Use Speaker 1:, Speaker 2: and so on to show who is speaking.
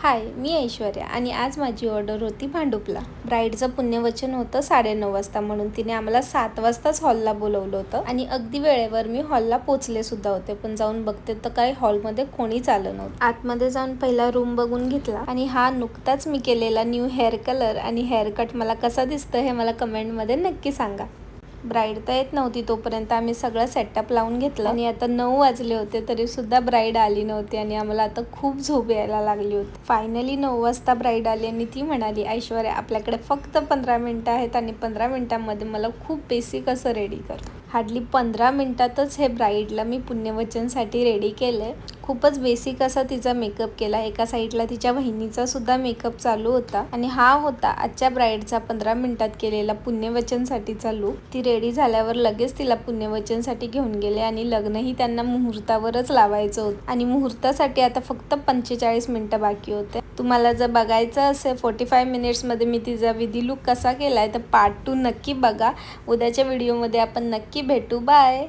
Speaker 1: हाय, मी ऐश्वर्या आणि आज माझी ऑर्डर होती भांडुपला. ब्राईडचं पुण्यवचन होतं 9:30 वाजता, म्हणून तिने आम्हाला 7 वाजताच हॉलला बोलवलं होतं आणि अगदी वेळेवर मी हॉलला पोचले सुद्धा होते. पण जाऊन बघते तर काही हॉलमध्ये कोणीच आलं नव्हतं. आतमध्ये जाऊन पहिला रूम बघून घेतला आणि हा नुकताच मी केलेला न्यू हेअर कलर आणि हेअर कट मला कसा दिसतं हे मला कमेंटमध्ये नक्की सांगा. ब्राईड तर येत नव्हती तोपर्यंत आम्ही सगळं सेटअप लावून घेतलं आणि आता 9 वाजले होते तरी सुद्धा ब्राईड आली नव्हती आणि आम्हाला आता खूप झोप यायला लागली होती. फायनली 9 वाजता ब्राईड आली आणि ती म्हणाली, ऐश्वर्या आपल्याकडे फक्त 15 मिनिटं आहेत आणि 15 मिनिटांमध्ये मला खूप बेसिक असं रेडी कर. हार्डली 15 मिनिटातच हे ब्राईडला मी पुण्यवचनसाठी रेडी केले. खूपच बेसिक असा तिचा मेकअप केला. एका साईडला तिच्या बहिणीचा सुद्धा मेकअप चालू होता आणि हा होता आजच्या ब्राईडचा 15 मिनिटात केलेला पुण्यवचनसाठीचा लुक. ती रेडी झाल्यावर लगेच तिला पुण्यवचनसाठी घेऊन गेले आणि लग्नही त्यांना मुहूर्तावरच लावायचं होतं आणि मुहूर्तासाठी आता फक्त 45 मिनिटं बाकी होते. तुम्हाला जर बघायचं असेल 45 मिनिट्समध्ये मी तिचा विधी लुक कसा केलाय तर पार्ट 2 नक्की बघा. उद्याच्या व्हिडिओमध्ये आपण नक्की भेटू. बाय.